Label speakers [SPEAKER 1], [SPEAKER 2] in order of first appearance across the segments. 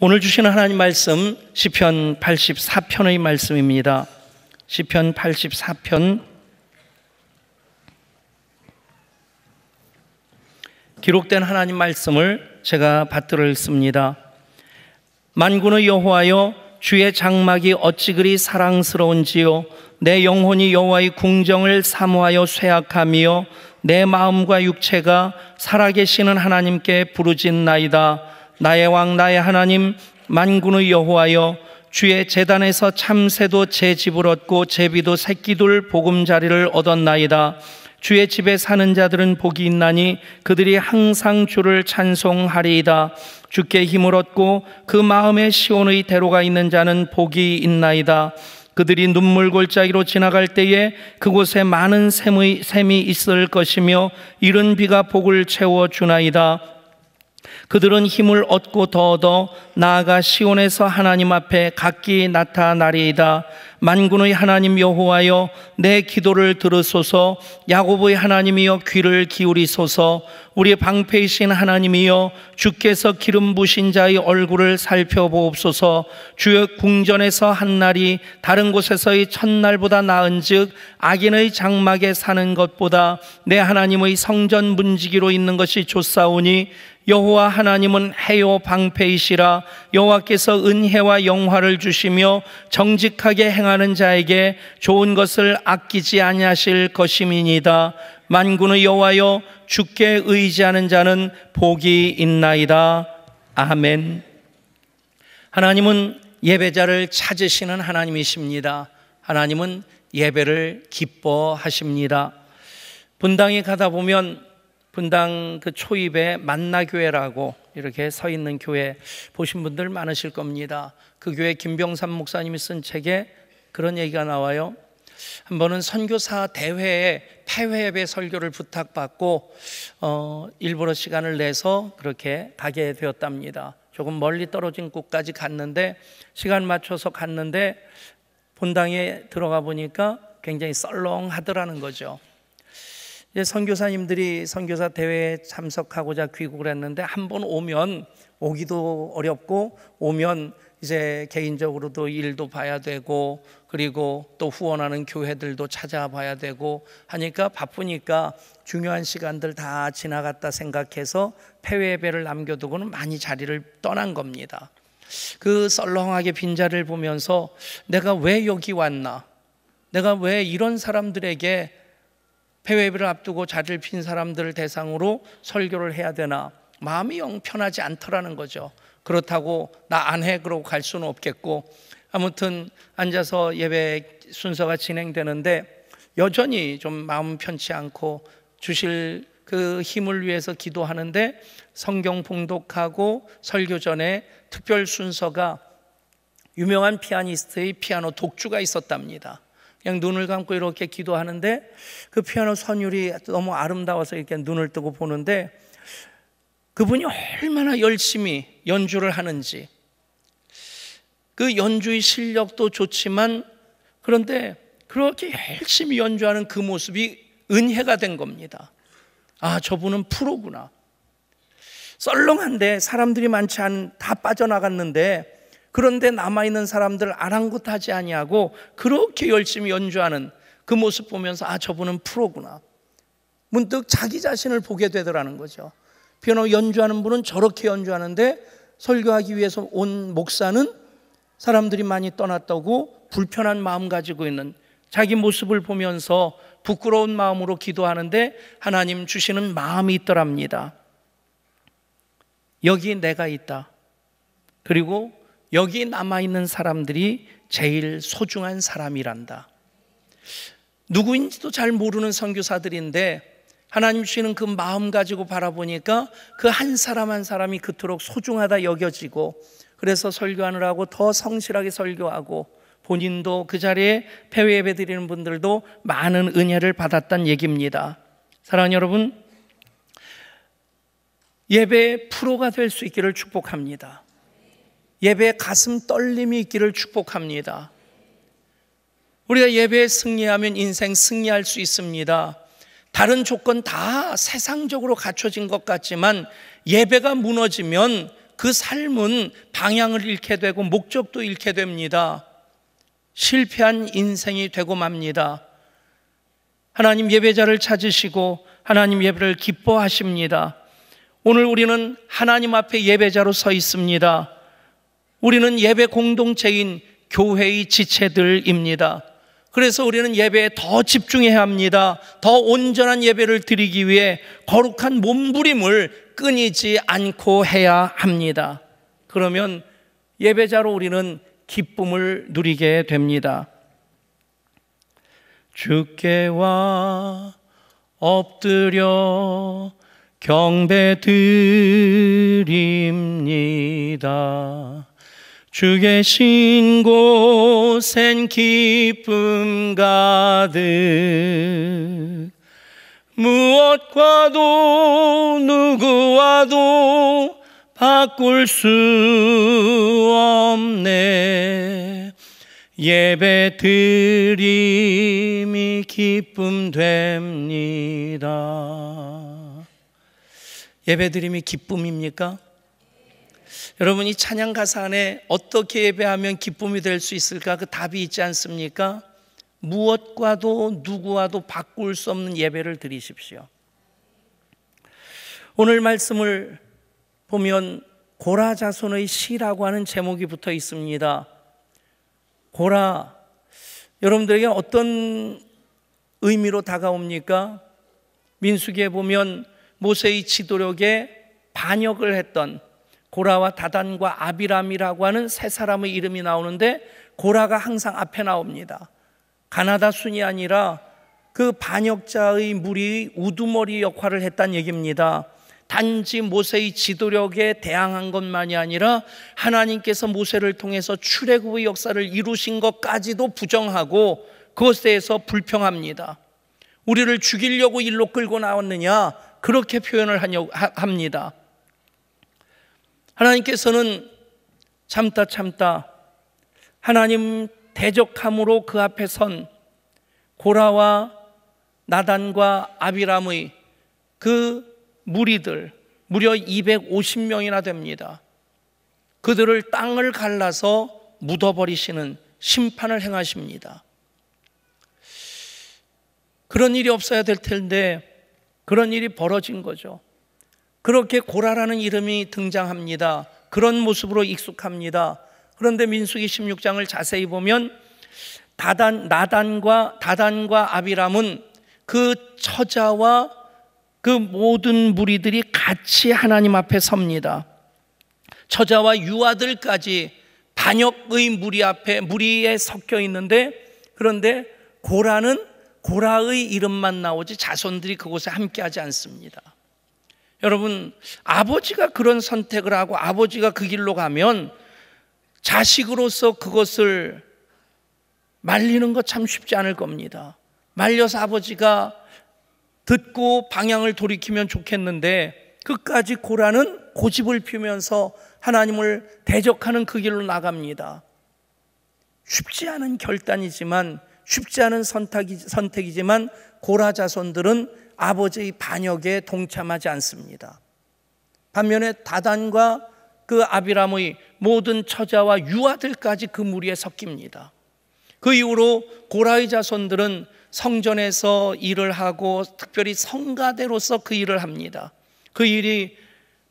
[SPEAKER 1] 오늘 주시는 하나님 말씀 시편 84편의 말씀입니다. 시편 84편 기록된 하나님 말씀을 제가 받들어 읽습니다. 만군의 여호와여, 주의 장막이 어찌 그리 사랑스러운지요. 내 영혼이 여호와의 궁정을 사모하여 쇠약하며 내 마음과 육체가 살아계시는 하나님께 부르짖나이다. 나의 왕 나의 하나님 만군의 여호와여, 주의 제단에서 참새도 제 집을 얻고 제비도 새끼둘 보금자리를 얻었나이다. 주의 집에 사는 자들은 복이 있나니 그들이 항상 주를 찬송하리이다. 주께 힘을 얻고 그 마음에 시온의 대로가 있는 자는 복이 있나이다. 그들이 눈물 골짜기로 지나갈 때에 그곳에 많은 샘이 있을 것이며 이른 비가 복을 채워주나이다. 그들은 힘을 얻고 더 얻어 나아가 시온에서 하나님 앞에 각기 나타나리이다. 만군의 하나님 여호와여, 내 기도를 들으소서. 야곱의 하나님이여, 귀를 기울이소서. 우리 방패이신 하나님이여, 주께서 기름 부신 자의 얼굴을 살펴보옵소서. 주의 궁전에서 한 날이 다른 곳에서의 첫날보다 나은즉 악인의 장막에 사는 것보다 내 하나님의 성전 문지기로 있는 것이 좋사오니 여호와 하나님은 해요 방패이시라. 여호와께서 은혜와 영화를 주시며 정직하게 행하는 자에게 좋은 것을 아끼지 아니하실 것임이니이다. 만군의 여호와여, 주께 의지하는 자는 복이 있나이다. 아멘. 하나님은 예배자를 찾으시는 하나님이십니다. 하나님은 예배를 기뻐하십니다. 분당에 가다 보면 분당 그 초입에 만나교회라고 이렇게 서 있는 교회 보신 분들 많으실 겁니다. 그 교회 김병삼 목사님이 쓴 책에 그런 얘기가 나와요. 한 번은 선교사 대회에 폐회배 설교를 부탁받고 일부러 시간을 내서 그렇게 가게 되었답니다. 조금 멀리 떨어진 곳까지 갔는데 시간 맞춰서 갔는데 본당에 들어가 보니까 굉장히 썰렁하더라는 거죠. 이제 선교사님들이 선교사 대회에 참석하고자 귀국을 했는데 한 번 오면 오기도 어렵고 오면 이제 개인적으로도 일도 봐야 되고 그리고 또 후원하는 교회들도 찾아봐야 되고 하니까 바쁘니까 중요한 시간들 다 지나갔다 생각해서 폐회 예배를 남겨두고는 많이 자리를 떠난 겁니다. 그 썰렁하게 빈자리를 보면서 내가 왜 여기 왔나? 내가 왜 이런 사람들에게 폐회 예배를 앞두고 자리를 빈 사람들을 대상으로 설교를 해야 되나? 마음이 영 편하지 않더라는 거죠. 그렇다고 나 안 해 그러고 갈 수는 없겠고 아무튼 앉아서 예배 순서가 진행되는데 여전히 좀 마음 편치 않고 주실 그 힘을 위해서 기도하는데 성경 봉독하고 설교 전에 특별 순서가 유명한 피아니스트의 피아노 독주가 있었답니다. 그냥 눈을 감고 이렇게 기도하는데 그 피아노 선율이 너무 아름다워서 이렇게 눈을 뜨고 보는데 그분이 얼마나 열심히 연주를 하는지, 그 연주의 실력도 좋지만 그런데 그렇게 열심히 연주하는 그 모습이 은혜가 된 겁니다. 아, 저분은 프로구나. 썰렁한데 사람들이 많지 않은 다 빠져나갔는데 그런데 남아있는 사람들 아랑곳하지 아니하고 그렇게 열심히 연주하는 그 모습 보면서 아, 저분은 프로구나. 문득 자기 자신을 보게 되더라는 거죠. 피아노 연주하는 분은 저렇게 연주하는데 설교하기 위해서 온 목사는 사람들이 많이 떠났다고 불편한 마음 가지고 있는 자기 모습을 보면서 부끄러운 마음으로 기도하는데 하나님 주시는 마음이 있더랍니다. 여기 내가 있다. 그리고 여기 남아있는 사람들이 제일 소중한 사람이란다. 누구인지도 잘 모르는 선교사들인데 하나님 주시는 그 마음 가지고 바라보니까 그 한 사람 한 사람이 그토록 소중하다 여겨지고 그래서 설교하느라고 더 성실하게 설교하고 본인도 그 자리에 폐회 예배 드리는 분들도 많은 은혜를 받았다는 얘기입니다. 사랑하는 여러분, 예배의 프로가 될 수 있기를 축복합니다. 예배에 가슴 떨림이 있기를 축복합니다. 우리가 예배에 승리하면 인생 승리할 수 있습니다. 다른 조건 다 세상적으로 갖춰진 것 같지만 예배가 무너지면 그 삶은 방향을 잃게 되고 목적도 잃게 됩니다. 실패한 인생이 되고 맙니다. 하나님 예배자를 찾으시고 하나님 예배를 기뻐하십니다. 오늘 우리는 하나님 앞에 예배자로 서 있습니다. 우리는 예배 공동체인 교회의 지체들입니다. 그래서 우리는 예배에 더 집중해야 합니다. 더 온전한 예배를 드리기 위해 거룩한 몸부림을 끊이지 않고 해야 합니다. 그러면 예배자로 우리는 기쁨을 누리게 됩니다. 주께와 엎드려 경배드립니다. 주 계신 곳엔 기쁨 가득 무엇과도 누구와도 바꿀 수 없네. 예배 드림이 기쁨 됩니다. 예배 드림이 기쁨입니까? 여러분, 이 찬양 가사 안에 어떻게 예배하면 기쁨이 될 수 있을까? 그 답이 있지 않습니까? 무엇과도 누구와도 바꿀 수 없는 예배를 드리십시오. 오늘 말씀을 보면 고라 자손의 시라고 하는 제목이 붙어 있습니다. 고라, 여러분들에게 어떤 의미로 다가옵니까? 민수기에 보면 모세의 지도력에 반역을 했던 고라와 다단과 아비람이라고 하는 세 사람의 이름이 나오는데 고라가 항상 앞에 나옵니다. 가나다 순이 아니라 그 반역자의 무리의 우두머리 역할을 했다는 얘기입니다. 단지 모세의 지도력에 대항한 것만이 아니라 하나님께서 모세를 통해서 출애굽의 역사를 이루신 것까지도 부정하고 그것에 대해서 불평합니다. 우리를 죽이려고 일로 끌고 나왔느냐, 그렇게 표현을 합니다. 하나님께서는 참다 하나님 대적함으로 그 앞에 선 고라와 나단과 아비람의 그 무리들 무려 250명이나 됩니다. 그들을 땅을 갈라서 묻어버리시는 심판을 행하십니다. 그런 일이 없어야 될 텐데 그런 일이 벌어진 거죠. 그렇게 고라라는 이름이 등장합니다. 그런 모습으로 익숙합니다. 그런데 민수기 16장을 자세히 보면 나단과 아비람은 그 처자와 그 모든 무리들이 같이 하나님 앞에 섭니다. 처자와 유아들까지 반역의 무리에 섞여 있는데, 그런데 고라의 이름만 나오지 자손들이 그곳에 함께하지 않습니다. 여러분, 아버지가 그런 선택을 하고 아버지가 그 길로 가면 자식으로서 그것을 말리는 것 참 쉽지 않을 겁니다. 말려서 아버지가 듣고 방향을 돌이키면 좋겠는데 끝까지 고라는 고집을 피우면서 하나님을 대적하는 그 길로 나갑니다. 쉽지 않은 결단이지만, 쉽지 않은 선택이지만 고라 자손들은 아버지의 반역에 동참하지 않습니다. 반면에 다단과 그 아비람의 모든 처자와 유아들까지 그 무리에 섞입니다. 그 이후로 고라의 자손들은 성전에서 일을 하고 특별히 성가대로서 그 일을 합니다. 그 일이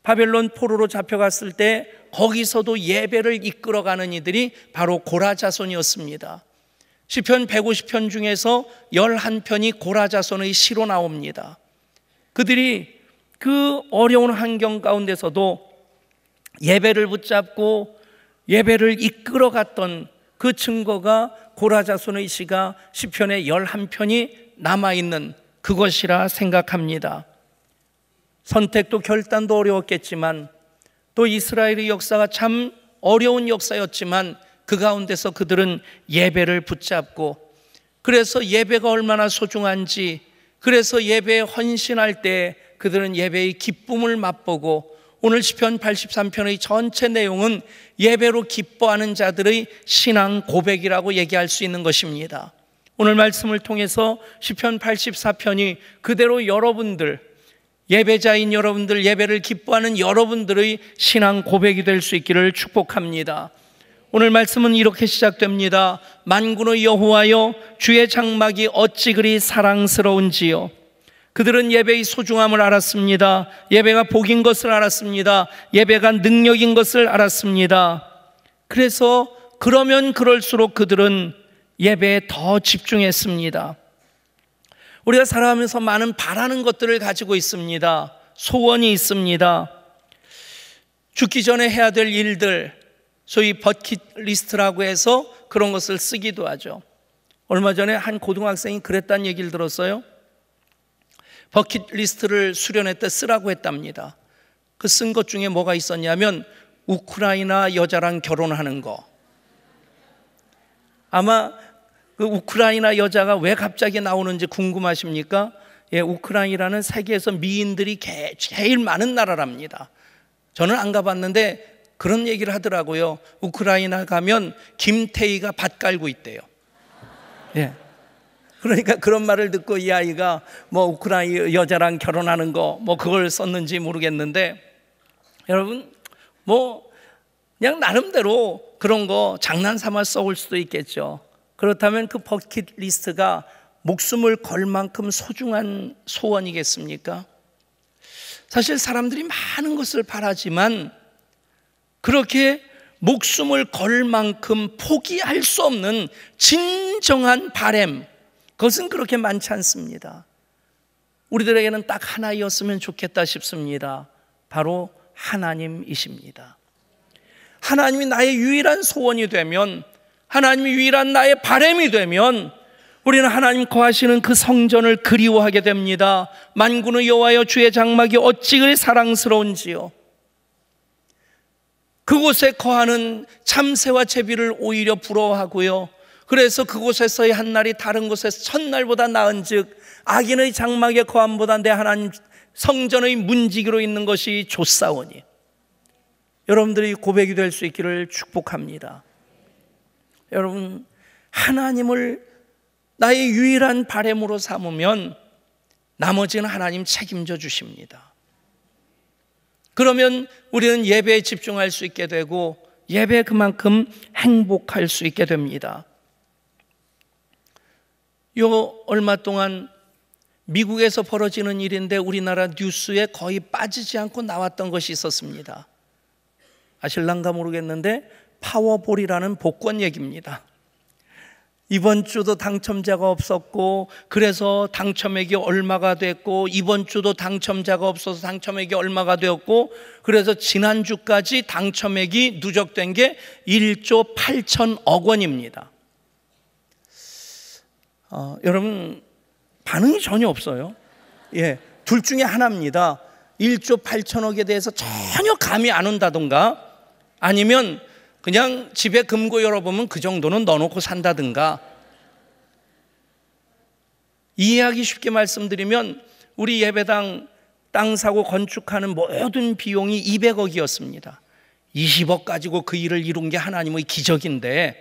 [SPEAKER 1] 바벨론 포로로 잡혀갔을 때 거기서도 예배를 이끌어가는 이들이 바로 고라 자손이었습니다. 시편 150편 중에서 11편이 고라 자손의 시로 나옵니다. 그들이 그 어려운 환경 가운데서도 예배를 붙잡고 예배를 이끌어갔던 그 증거가 고라 자손의 시가 시편의 11편이 남아있는 그것이라 생각합니다. 선택도 결단도 어려웠겠지만, 또 이스라엘의 역사가 참 어려운 역사였지만 그 가운데서 그들은 예배를 붙잡고, 그래서 예배가 얼마나 소중한지, 그래서 예배에 헌신할 때 그들은 예배의 기쁨을 맛보고, 오늘 시편 83편의 전체 내용은 예배로 기뻐하는 자들의 신앙 고백이라고 얘기할 수 있는 것입니다. 오늘 말씀을 통해서 시편 84편이 그대로 여러분들 예배자인 여러분들, 예배를 기뻐하는 여러분들의 신앙 고백이 될 수 있기를 축복합니다. 오늘 말씀은 이렇게 시작됩니다. 만군의 여호와여, 주의 장막이 어찌 그리 사랑스러운지요. 그들은 예배의 소중함을 알았습니다. 예배가 복인 것을 알았습니다. 예배가 능력인 것을 알았습니다. 그래서 그러면 그럴수록 그들은 예배에 더 집중했습니다. 우리가 살아가면서 많은 바라는 것들을 가지고 있습니다. 소원이 있습니다. 죽기 전에 해야 될 일들, 소위 버킷리스트라고 해서 그런 것을 쓰기도 하죠. 얼마 전에 한 고등학생이 그랬다는 얘기를 들었어요. 버킷리스트를 수련회 때 쓰라고 했답니다. 그 쓴 것 중에 뭐가 있었냐면 우크라이나 여자랑 결혼하는 거. 아마 그 우크라이나 여자가 왜 갑자기 나오는지 궁금하십니까? 예, 우크라이나는 세계에서 미인들이 제일 많은 나라랍니다. 저는 안 가봤는데 그런 얘기를 하더라고요. 우크라이나 가면 김태희가 밭 깔고 있대요. 예. 그러니까 그런 말을 듣고 이 아이가 뭐 우크라이나 여자랑 결혼하는 거 뭐 그걸 썼는지 모르겠는데, 여러분 뭐 그냥 나름대로 그런 거 장난삼아 써올 수도 있겠죠. 그렇다면 그 버킷리스트가 목숨을 걸 만큼 소중한 소원이겠습니까? 사실 사람들이 많은 것을 바라지만 그렇게 목숨을 걸 만큼 포기할 수 없는 진정한 바람, 그것은 그렇게 많지 않습니다. 우리들에게는 딱 하나였으면 좋겠다 싶습니다. 바로 하나님이십니다. 하나님이 나의 유일한 소원이 되면, 하나님이 유일한 나의 바람이 되면 우리는 하나님 거하시는 그 성전을 그리워하게 됩니다. 만군의 여호와여, 주의 장막이 어찌 그리 사랑스러운지요. 그곳에 거하는 참새와 제비를 오히려 부러워하고요. 그래서 그곳에서의 한날이 다른 곳에서 첫날보다 나은즉 악인의 장막에 거함보다 내 하나님 성전의 문지기로 있는 것이 좋사오니. 여러분들이 고백이 될 수 있기를 축복합니다. 여러분, 하나님을 나의 유일한 바람으로 삼으면 나머지는 하나님 책임져 주십니다. 그러면 우리는 예배에 집중할 수 있게 되고 예배에 그만큼 행복할 수 있게 됩니다. 요 얼마 동안 미국에서 벌어지는 일인데 우리나라 뉴스에 거의 빠지지 않고 나왔던 것이 있었습니다. 아실랑가 모르겠는데 파워볼이라는 복권 얘기입니다. 이번 주도 당첨자가 없었고 그래서 당첨액이 얼마가 됐고, 이번 주도 당첨자가 없어서 당첨액이 얼마가 되었고, 그래서 지난주까지 당첨액이 누적된 게 1조 8천억 원입니다. 여러분 반응이 전혀 없어요. 예, 둘 중에 하나입니다. 1조 8천억에 대해서 전혀 감이 안 온다든가, 아니면 그냥 집에 금고 열어보면 그 정도는 넣어놓고 산다든가. 이해하기 쉽게 말씀드리면 우리 예배당 땅 사고 건축하는 모든 비용이 200억이었습니다. 20억 가지고 그 일을 이룬 게 하나님의 기적인데,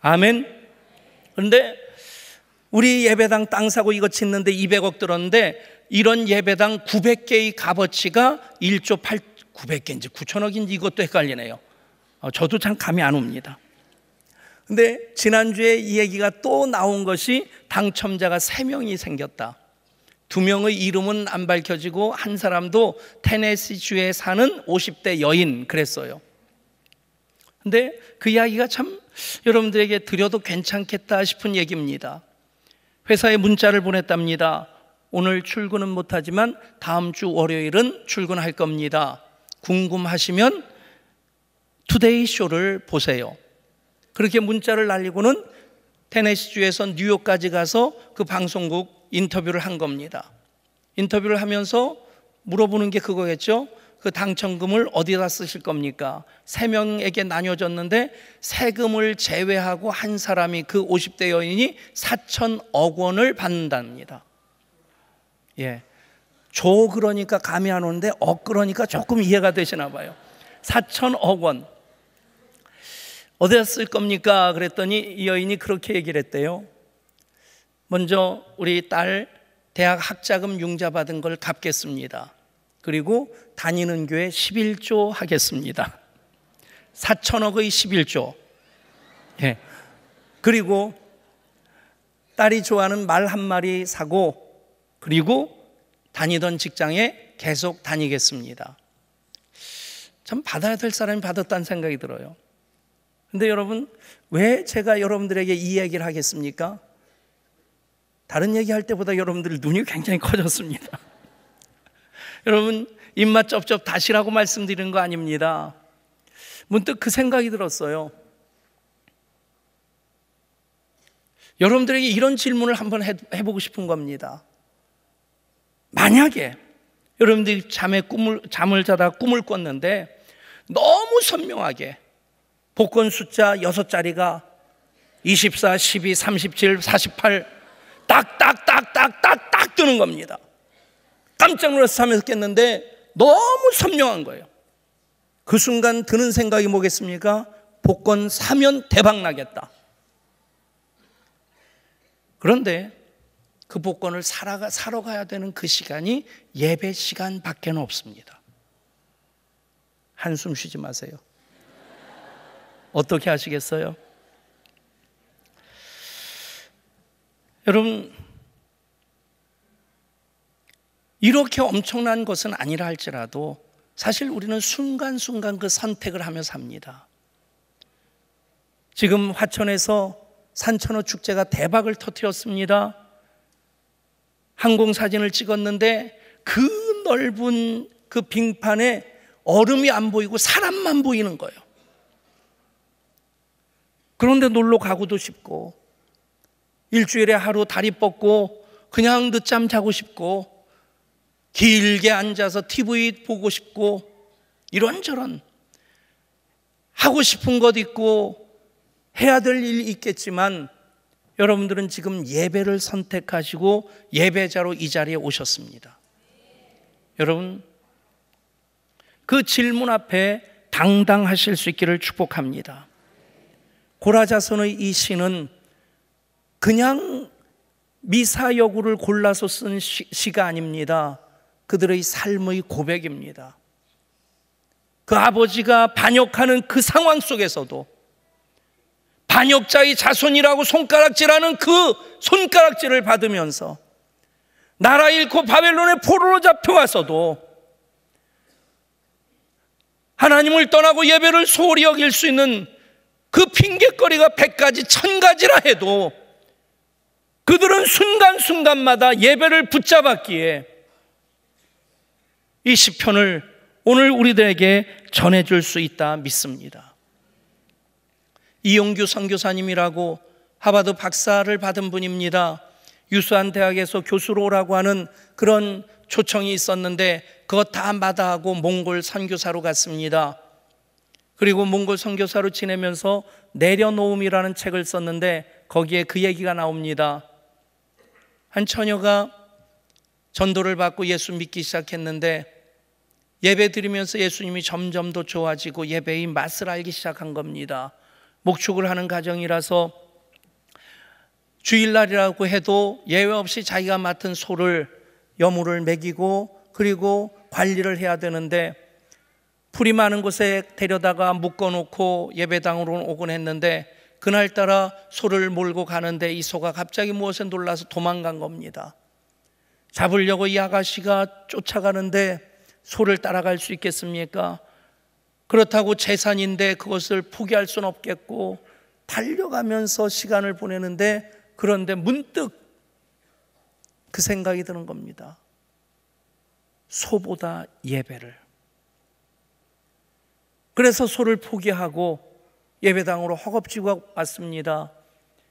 [SPEAKER 1] 아멘. 그런데 우리 예배당 땅 사고 이거 짓는데 200억 들었는데, 이런 예배당 900개의 값어치가 1조 900개인지 9천억인지 이것도 헷갈리네요. 저도 참 감이 안 옵니다. 근데 지난주에 이 얘기가 또 나온 것이 당첨자가 3명이 생겼다. 2명의 이름은 안 밝혀지고 한 사람도 테네시주에 사는 50대 여인 그랬어요. 근데 그 이야기가 참 여러분들에게 드려도 괜찮겠다 싶은 얘기입니다. 회사에 문자를 보냈답니다. 오늘 출근은 못하지만 다음 주 월요일은 출근할 겁니다. 궁금하시면 투데이 쇼를 보세요. 그렇게 문자를 날리고는 테네시주에서 뉴욕까지 가서 그 방송국 인터뷰를 한 겁니다. 인터뷰를 하면서 물어보는 게 그거겠죠. 그 당첨금을 어디다 쓰실 겁니까? 3명에게 나뉘어졌는데 세금을 제외하고 한 사람이, 그 50대 여인이 4천억 원을 받는답니다. 예, 조 그러니까 감이 안 오는데 억 그러니까 조금 이해가 되시나 봐요. 4천억 원 어디다 쓸 겁니까? 그랬더니 이 여인이 그렇게 얘기를 했대요. 먼저 우리 딸 대학 학자금 융자 받은 걸 갚겠습니다. 그리고 다니는 교회 11조 하겠습니다. 4천억의 11조. 예. 그리고 딸이 좋아하는 말 한 마리 사고, 그리고 다니던 직장에 계속 다니겠습니다. 참 받아야 될 사람이 받았다는 생각이 들어요. 근데 여러분, 왜 제가 여러분들에게 이 얘기를 하겠습니까? 다른 얘기할 때보다 여러분들 눈이 굉장히 커졌습니다. 여러분, 입맛 쩝쩝 다시라고 말씀드리는 거 아닙니다. 문득 그 생각이 들었어요. 여러분들에게 이런 질문을 한번 해보고 싶은 겁니다. 만약에 여러분들이 잠을 자다 꿈을 꿨는데 너무 선명하게 복권 숫자 6자리가 24, 12, 37, 48 딱딱딱딱딱딱 뜨는 겁니다. 깜짝 놀라서 잠에서 깼는데 너무 선명한 거예요. 그 순간 드는 생각이 뭐겠습니까? 복권 사면 대박 나겠다. 그런데 그 복권을 사러 가야 되는 그 시간이 예배 시간밖에 없습니다. 한숨 쉬지 마세요. 어떻게 하시겠어요? 여러분, 이렇게 엄청난 것은 아니라 할지라도 사실 우리는 순간순간 그 선택을 하며 삽니다. 지금 화천에서 산천어 축제가 대박을 터뜨렸습니다. 항공사진을 찍었는데 그 넓은 그 빙판에 얼음이 안 보이고 사람만 보이는 거예요. 그런데 놀러 가고도 싶고, 일주일에 하루 다리 뻗고 그냥 늦잠 자고 싶고, 길게 앉아서 TV 보고 싶고, 이런저런 하고 싶은 것 있고 해야 될 일이 있겠지만, 여러분들은 지금 예배를 선택하시고 예배자로 이 자리에 오셨습니다. 여러분, 그 질문 앞에 당당하실 수 있기를 축복합니다. 고라자손의 이 시는 그냥 미사여구를 골라서 쓴 시가 아닙니다. 그들의 삶의 고백입니다. 그 아버지가 반역하는 그 상황 속에서도 반역자의 자손이라고 손가락질하는 그 손가락질을 받으면서 나라 잃고 바벨론의 포로로 잡혀가서도 하나님을 떠나고 예배를 소홀히 여길 수 있는 그 핑계거리가 100가지 1000가지라 해도 그들은 순간순간마다 예배를 붙잡았기에 이 시편을 오늘 우리들에게 전해줄 수 있다 믿습니다. 이용규 선교사님이라고 하버드 박사를 받은 분입니다. 유수한 대학에서 교수로 오라고 하는 그런 초청이 있었는데 그것 다 마다하고 몽골 선교사로 갔습니다. 그리고 몽골 선교사로 지내면서 내려놓음이라는 책을 썼는데 거기에 그 얘기가 나옵니다. 한 처녀가 전도를 받고 예수 믿기 시작했는데 예배 드리면서 예수님이 점점 더 좋아지고 예배의 맛을 알기 시작한 겁니다. 목축을 하는 가정이라서 주일날이라고 해도 예외 없이 자기가 맡은 소를 여물을 먹이고 그리고 관리를 해야 되는데 풀이 많은 곳에 데려다가 묶어놓고 예배당으로 오곤 했는데 그날따라 소를 몰고 가는데 이 소가 갑자기 무엇에 놀라서 도망간 겁니다. 잡으려고 이 아가씨가 쫓아가는데 소를 따라갈 수 있겠습니까? 그렇다고 재산인데 그것을 포기할 수는 없겠고 달려가면서 시간을 보내는데 그런데 문득 그 생각이 드는 겁니다. 소보다 예배를. 그래서 소를 포기하고 예배당으로 허겁지겁 왔습니다.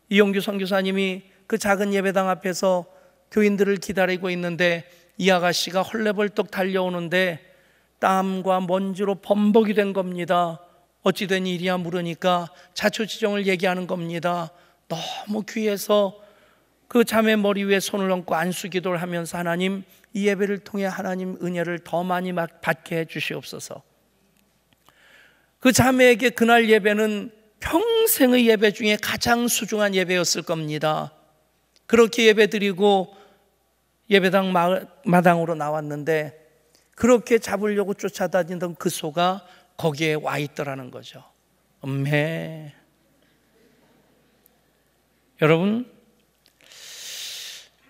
[SPEAKER 1] 이용규 선교사님이 그 작은 예배당 앞에서 교인들을 기다리고 있는데 이 아가씨가 헐레벌떡 달려오는데 땀과 먼지로 범벅이 된 겁니다. 어찌 된 일이야 물으니까 자초지종을 얘기하는 겁니다. 너무 귀해서 그 자매 머리 위에 손을 얹고 안수기도를 하면서 하나님, 이 예배를 통해 하나님 은혜를 더 많이 받게 해 주시옵소서. 그 자매에게 그날 예배는 평생의 예배 중에 가장 소중한 예배였을 겁니다. 그렇게 예배 드리고 예배당 마당으로 나왔는데 그렇게 잡으려고 쫓아다니던 그 소가 거기에 와 있더라는 거죠. 음해. 여러분,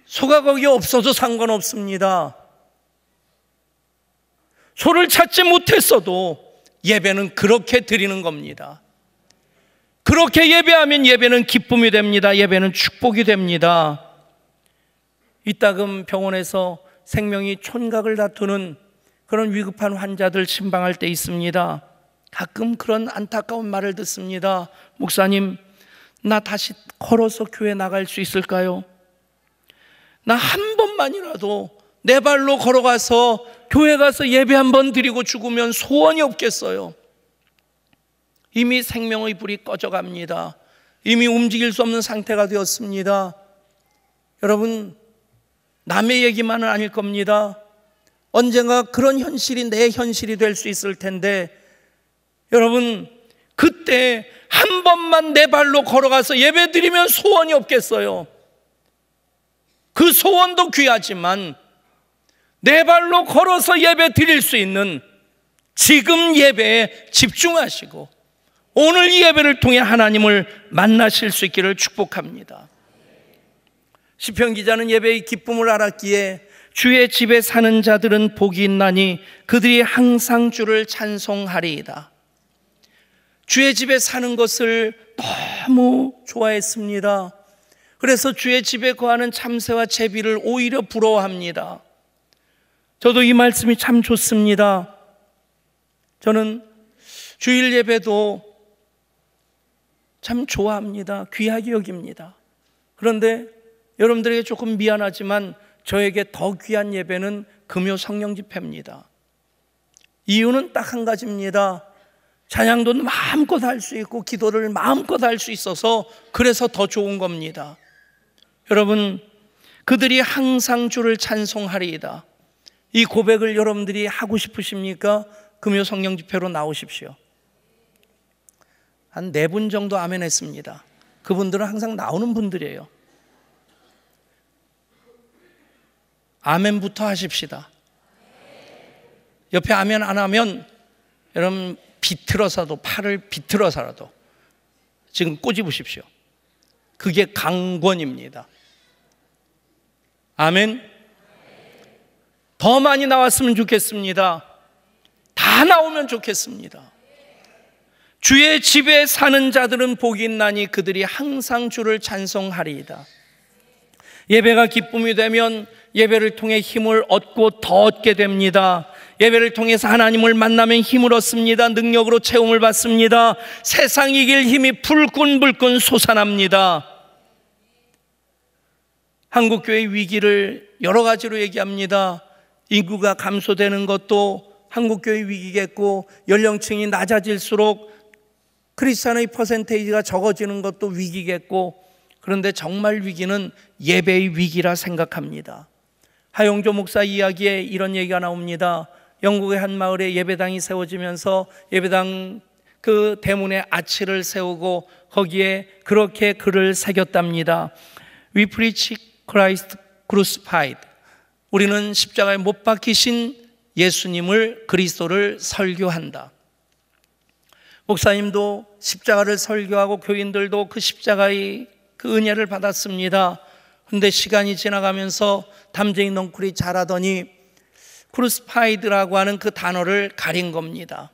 [SPEAKER 1] 소가 거기 없어도 상관없습니다. 소를 찾지 못했어도 예배는 그렇게 드리는 겁니다. 그렇게 예배하면 예배는 기쁨이 됩니다. 예배는 축복이 됩니다. 이따금 병원에서 생명이 촌각을 다투는 그런 위급한 환자들 신방할 때 있습니다. 가끔 그런 안타까운 말을 듣습니다. 목사님, 나 다시 걸어서 교회 나갈 수 있을까요? 나 한 번만이라도 내 발로 걸어가서 교회 가서 예배 한 번 드리고 죽으면 소원이 없겠어요. 이미 생명의 불이 꺼져갑니다. 이미 움직일 수 없는 상태가 되었습니다. 여러분, 남의 얘기만은 아닐 겁니다. 언젠가 그런 현실이 내 현실이 될 수 있을 텐데, 여러분, 그때 한 번만 내 발로 걸어가서 예배 드리면 소원이 없겠어요. 그 소원도 귀하지만 내 발로 걸어서 예배 드릴 수 있는 지금 예배에 집중하시고 오늘 이 예배를 통해 하나님을 만나실 수 있기를 축복합니다. 시편 기자는 예배의 기쁨을 알았기에 주의 집에 사는 자들은 복이 있나니 그들이 항상 주를 찬송하리이다. 주의 집에 사는 것을 너무 좋아했습니다. 그래서 주의 집에 거하는 참새와 제비를 오히려 부러워합니다. 저도 이 말씀이 참 좋습니다. 저는 주일 예배도 참 좋아합니다. 귀하게 여깁니다. 그런데 여러분들에게 조금 미안하지만 저에게 더 귀한 예배는 금요 성령 집회입니다. 이유는 딱 한 가지입니다. 찬양도 마음껏 할 수 있고 기도를 마음껏 할 수 있어서 그래서 더 좋은 겁니다. 여러분, 그들이 항상 주를 찬송하리이다. 이 고백을 여러분들이 하고 싶으십니까? 금요 성령 집회로 나오십시오. 한 4분 정도 아멘 했습니다. 그분들은 항상 나오는 분들이에요. 아멘부터 하십시다. 옆에 아멘 안 하면 여러분 비틀어서도, 팔을 비틀어서라도 지금 꼬집으십시오. 그게 강권입니다. 아멘. 더 많이 나왔으면 좋겠습니다. 다 나오면 좋겠습니다. 주의 집에 사는 자들은 복이 있나니 그들이 항상 주를 찬송하리이다. 예배가 기쁨이 되면 예배를 통해 힘을 얻고 더 얻게 됩니다. 예배를 통해서 하나님을 만나면 힘을 얻습니다. 능력으로 채움을 받습니다. 세상 이길 힘이 불끈불끈 솟아납니다. 한국교회 위기를 여러 가지로 얘기합니다. 인구가 감소되는 것도 한국교회 위기겠고, 연령층이 낮아질수록 크리스찬의 퍼센테이지가 적어지는 것도 위기겠고, 그런데 정말 위기는 예배의 위기라 생각합니다. 하용조 목사 이야기에 이런 얘기가 나옵니다. 영국의 한 마을에 예배당이 세워지면서 예배당 그 대문에 아치를 세우고 거기에 그렇게 글을 새겼답니다. We preach Christ crucified. 우리는 십자가에 못 박히신 예수님을, 그리스도를 설교한다. 목사님도 십자가를 설교하고 교인들도 그 십자가의 그 은혜를 받았습니다. 그런데 시간이 지나가면서 담쟁이 넝쿨이 자라더니 크루스파이드라고 하는 그 단어를 가린 겁니다.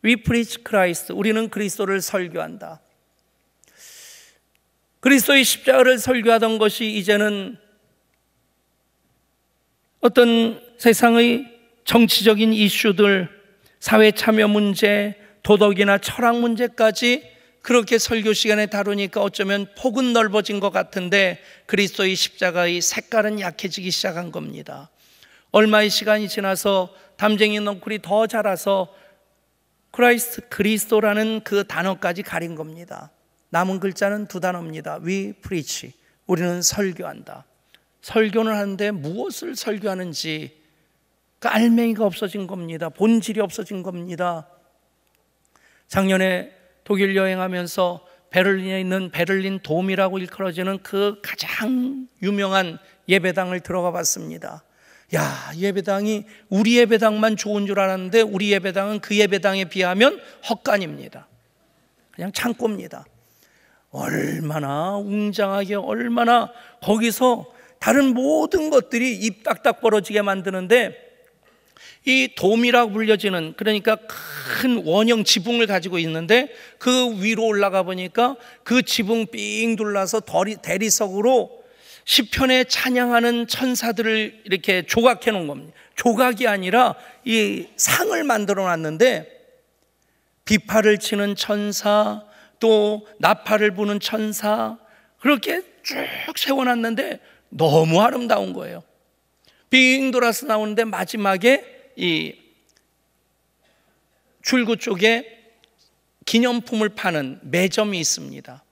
[SPEAKER 1] We preach Christ. 우리는 그리스도를 설교한다. 그리스도의 십자가를 설교하던 것이 이제는 어떤 세상의 정치적인 이슈들, 사회 참여 문제, 도덕이나 철학 문제까지 그렇게 설교 시간에 다루니까 어쩌면 폭은 넓어진 것 같은데 그리스도의 십자가의 색깔은 약해지기 시작한 겁니다. 얼마의 시간이 지나서 담쟁이 넝쿨이 더 자라서 크라이스트, 그리스도라는 그 단어까지 가린 겁니다. 남은 글자는 2단어입니다. We preach. 우리는 설교한다. 설교는 하는데 무엇을 설교하는지 그 알맹이가 없어진 겁니다. 본질이 없어진 겁니다. 작년에 독일 여행하면서 베를린에 있는 베를린 돔이라고 일컬어지는 그 가장 유명한 예배당을 들어가 봤습니다. 야, 예배당이 우리 예배당만 좋은 줄 알았는데 우리 예배당은 그 예배당에 비하면 헛간입니다. 그냥 창고입니다. 얼마나 웅장하게, 얼마나 거기서 다른 모든 것들이 입 딱딱 벌어지게 만드는데, 이 돔이라고 불려지는, 그러니까 큰 원형 지붕을 가지고 있는데 그 위로 올라가 보니까 그 지붕 삥 둘러서 대리석으로 시편에 찬양하는 천사들을 이렇게 조각해 놓은 겁니다. 조각이 아니라 이 상을 만들어 놨는데, 비파를 치는 천사, 또 나팔을 부는 천사, 그렇게 쭉 세워놨는데 너무 아름다운 거예요. 빙 돌아서 나오는데 마지막에 이 출구 쪽에 기념품을 파는 매점이 있습니다.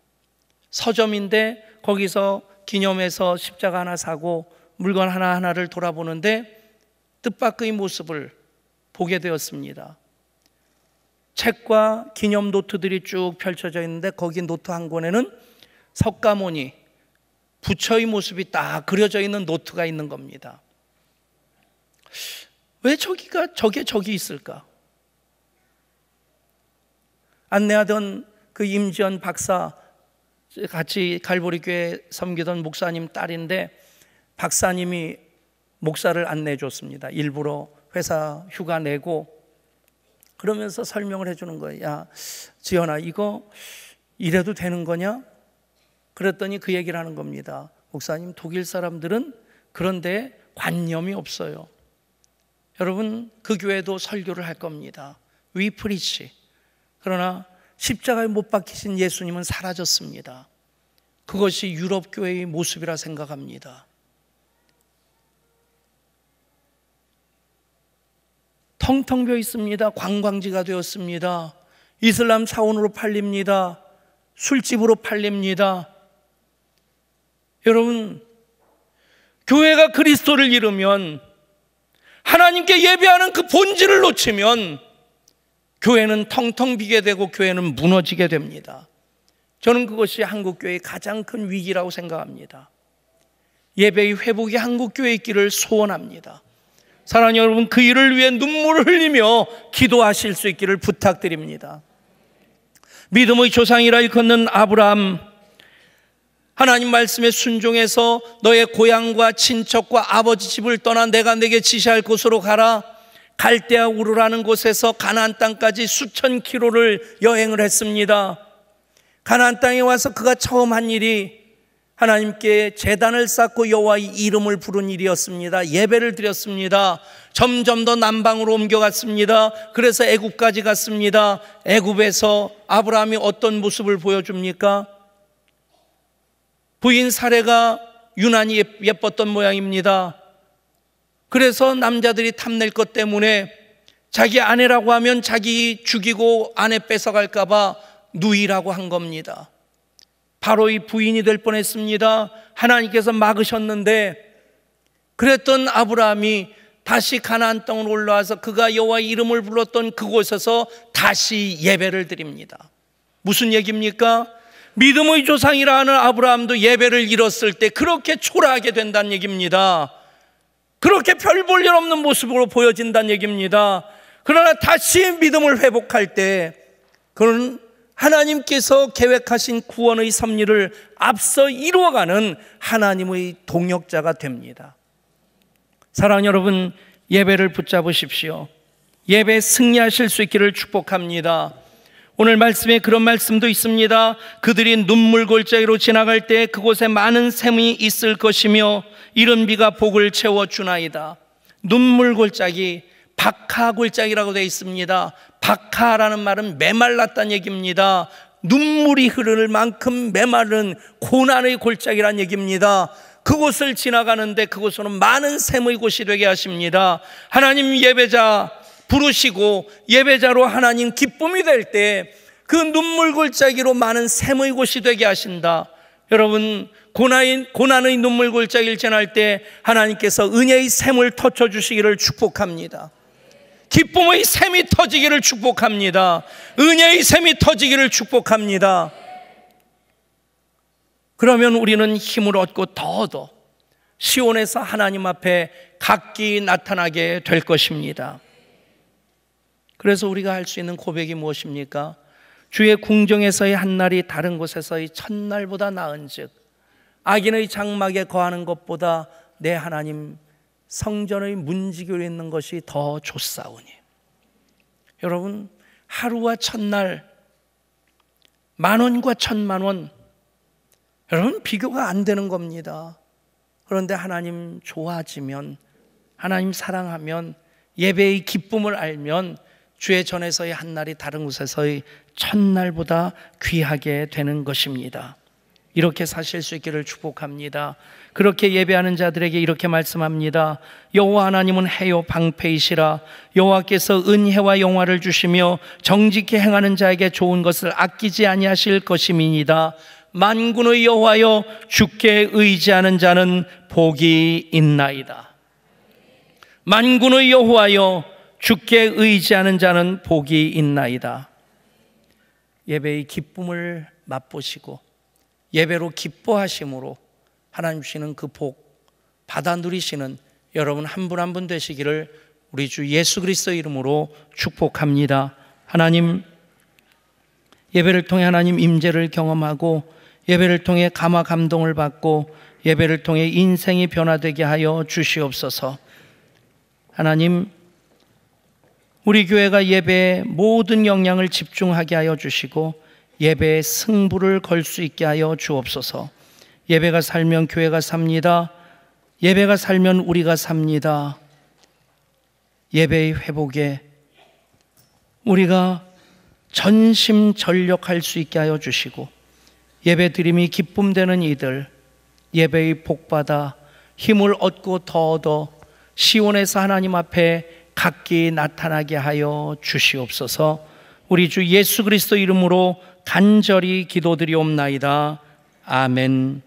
[SPEAKER 1] 서점인데 거기서 기념해서 십자가 하나 사고 물건 하나하나를 돌아보는데 뜻밖의 모습을 보게 되었습니다. 책과 기념 노트들이 쭉 펼쳐져 있는데 거기 노트 한 권에는 석가모니 부처의 모습이 딱 그려져 있는 노트가 있는 겁니다. 왜 저기 있을까? 안내하던 그 임지연 박사, 같이 갈보리교회 섬기던 목사님 딸인데 박사님이 목사를 안내해 줬습니다. 일부러 회사 휴가 내고, 그러면서 설명을 해주는 거예요. 야, 지연아, 이거 이래도 되는 거냐? 그랬더니 그 얘기를 하는 겁니다. 목사님, 독일 사람들은 그런데 관념이 없어요. 여러분, 그 교회도 설교를 할 겁니다. We preach. 그러나 십자가에 못 박히신 예수님은 사라졌습니다. 그것이 유럽 교회의 모습이라 생각합니다. 텅텅 비어 있습니다. 관광지가 되었습니다. 이슬람 사원으로 팔립니다. 술집으로 팔립니다. 여러분, 교회가 그리스도를 잃으면, 하나님께 예배하는 그 본질을 놓치면 교회는 텅텅 비게 되고 교회는 무너지게 됩니다. 저는 그것이 한국교회의 가장 큰 위기라고 생각합니다. 예배의 회복이 한국교회에 있기를 소원합니다. 사랑하는 여러분, 그 일을 위해 눈물을 흘리며 기도하실 수 있기를 부탁드립니다. 믿음의 조상이라 일컫는 아브라함, 하나님 말씀에 순종해서 너의 고향과 친척과 아버지 집을 떠나 내가 내게 지시할 곳으로 가라. 갈대아 우르라는 곳에서 가나안 땅까지 수천 킬로를 여행을 했습니다. 가나안 땅에 와서 그가 처음 한 일이 하나님께 제단을 쌓고 여호와의 이름을 부른 일이었습니다. 예배를 드렸습니다. 점점 더 남방으로 옮겨갔습니다. 그래서 애굽까지 갔습니다. 애굽에서 아브라함이 어떤 모습을 보여줍니까? 부인 사례가 유난히 예뻤던 모양입니다. 그래서 남자들이 탐낼 것 때문에 자기 아내라고 하면 자기 죽이고 아내 뺏어갈까 봐 누이라고 한 겁니다. 바로 이 부인이 될 뻔했습니다. 하나님께서 막으셨는데, 그랬던 아브라함이 다시 가나안 땅으로 올라와서 그가 여호와의 이름을 불렀던 그곳에서 다시 예배를 드립니다. 무슨 얘기입니까? 믿음의 조상이라 하는 아브라함도 예배를 잃었을 때 그렇게 초라하게 된다는 얘기입니다. 그렇게 별 볼 일 없는 모습으로 보여진다는 얘기입니다. 그러나 다시 믿음을 회복할 때 그는 하나님께서 계획하신 구원의 섭리를 앞서 이루어가는 하나님의 동역자가 됩니다. 사랑하는 여러분, 예배를 붙잡으십시오. 예배에 승리하실 수 있기를 축복합니다. 오늘 말씀에 그런 말씀도 있습니다. 그들이 눈물 골짜기로 지나갈 때 그곳에 많은 샘이 있을 것이며 이른 비가 복을 채워주나이다. 눈물 골짜기, 박하 골짜기라고 되어 있습니다. 박하라는 말은 메말랐다는 얘기입니다. 눈물이 흐를 만큼 메마른 고난의 골짜기란 얘기입니다. 그곳을 지나가는데 그곳은 많은 샘의 곳이 되게 하십니다. 하나님 예배자 부르시고 예배자로 하나님 기쁨이 될 때 그 눈물 골짜기로 많은 샘의 곳이 되게 하신다. 여러분, 고난의 눈물 골짜기를 지날 때 하나님께서 은혜의 샘을 터쳐주시기를 축복합니다. 기쁨의 샘이 터지기를 축복합니다. 은혜의 샘이 터지기를 축복합니다. 그러면 우리는 힘을 얻고 더 시온에서 하나님 앞에 각기 나타나게 될 것입니다. 그래서 우리가 할 수 있는 고백이 무엇입니까? 주의 궁정에서의 한날이 다른 곳에서의 첫날보다 나은즉 악인의 장막에 거하는 것보다 내 하나님 성전의 문지기로 있는 것이 더 좋사오니. 여러분, 하루와 첫날, 10,000원과 10,000,000원, 여러분 비교가 안 되는 겁니다. 그런데 하나님 좋아지면, 하나님 사랑하면, 예배의 기쁨을 알면 주의 전에서의 한날이 다른 곳에서의 첫날보다 귀하게 되는 것입니다. 이렇게 사실 수 있기를 축복합니다. 그렇게 예배하는 자들에게 이렇게 말씀합니다. 여호와 하나님은 해요 방패이시라. 여호와께서 은혜와 영화를 주시며 정직히 행하는 자에게 좋은 것을 아끼지 아니하실 것임이니이다. 만군의 여호와여, 주께 의지하는 자는 복이 있나이다. 만군의 여호와여, 주께 의지하는 자는 복이 있나이다. 예배의 기쁨을 맛보시고 예배로 기뻐하심으로 하나님 주시는 그 복 받아 누리시는 여러분 한 분 한 분 되시기를 우리 주 예수 그리스도 이름으로 축복합니다. 하나님, 예배를 통해 하나님 임재를 경험하고 예배를 통해 감화 감동을 받고 예배를 통해 인생이 변화되게 하여 주시옵소서. 하나님, 우리 교회가 예배에 모든 영향을 집중하게 하여 주시고 예배에 승부를 걸 수 있게 하여 주옵소서. 예배가 살면 교회가 삽니다. 예배가 살면 우리가 삽니다. 예배의 회복에 우리가 전심전력할 수 있게 하여 주시고 예배 드림이 기쁨되는 이들, 예배의 복받아 힘을 얻고 더 얻어 시온에서 하나님 앞에 각기 나타나게 하여 주시옵소서. 우리 주 예수 그리스도 이름으로 간절히 기도드리옵나이다. 아멘.